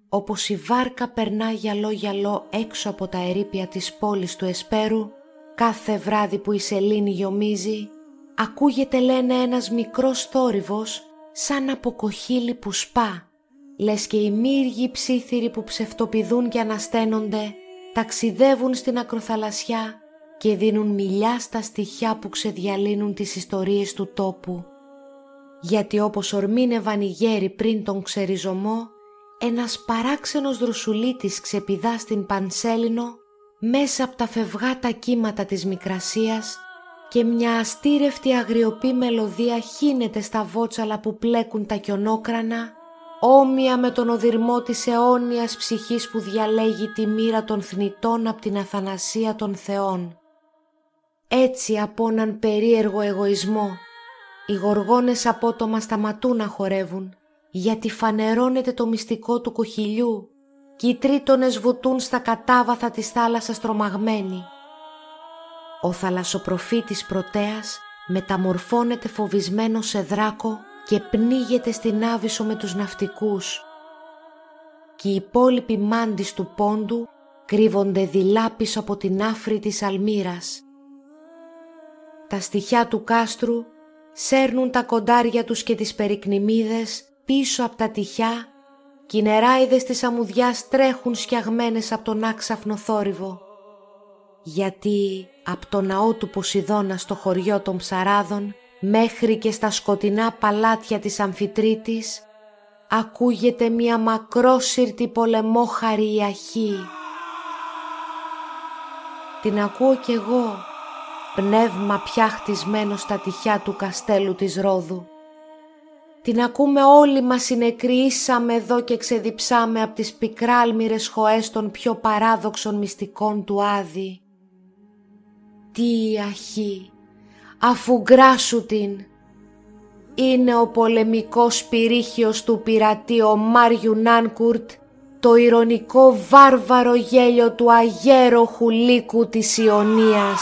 όπως η βάρκα περνά γυαλό-γυαλό έξω από τα ερείπια της πόλης του Εσπέρου, κάθε βράδυ που η σελήνη γιομίζει, ακούγεται λένε ένας μικρός θόρυβος σαν από κοχύλι που σπά, λες και οι μύργοι ψίθυροι που ψευτοπηδούν και ανασταίνονται, ταξιδεύουν στην ακροθαλασσιά και δίνουν μιλιά στα στιχιά που ξεδιαλύνουν τις ιστορίες του τόπου. Γιατί όπως ορμήνευαν οι γέροι πριν τον ξεριζωμό, ένας παράξενος δροσουλίτης ξεπηδά στην Πανσέλινο μέσα από τα φευγάτα κύματα της Μικρασίας και μια αστήρευτη αγριοπή μελωδία χύνεται στα βότσαλα που πλέκουν τα κιονόκρανα, όμοια με τον οδυρμό της αιώνιας ψυχής που διαλέγει τη μοίρα των θνητών από την αθανασία των θεών. Έτσι από έναν περίεργο εγωισμό, οι γοργόνες απότομα σταματούν να χορεύουν, γιατί φανερώνεται το μυστικό του κοχυλιού και οι τρίτονες βουτούν στα κατάβαθα της θάλασσας τρομαγμένοι. Ο θαλασσοπροφήτης Πρωτέας μεταμορφώνεται φοβισμένο σε δράκο και πνίγεται στην Άβυσσο με τους ναυτικούς. Και οι υπόλοιποι μάντις του πόντου κρύβονται δειλά πίσω από την άφρη της Αλμύρας. Τα στιχιά του κάστρου σέρνουν τα κοντάρια τους και τις περικνημίδες πίσω από τα τυχιά και οι νεράιδες της αμμουδιάς τρέχουν σκιαγμένες από τον άξαφνο θόρυβο. Γιατί από το ναό του Ποσειδώνα στο χωριό των Ψαράδων μέχρι και στα σκοτεινά παλάτια της Αμφιτρίτης ακούγεται μια μακρόσυρτη πολεμόχαρη ιαχή. Την ακούω κι εγώ, πνεύμα πια χτισμένο στα τυχιά του καστέλου της Ρόδου. Την ακούμε όλοι μας συνεκρίσαμε εδώ και ξεδιψάμε απ' τις πικράλμυρες χωές των πιο παράδοξων μυστικών του Άδη. Τι αχή, αφού γκράσου την. Είναι ο πολεμικός πυρίχιος του πειρατή ο Μάριου Νάνκουρτ, το ηρωνικό βάρβαρο γέλιο του αγέροχου λύκου της Ιωνίας.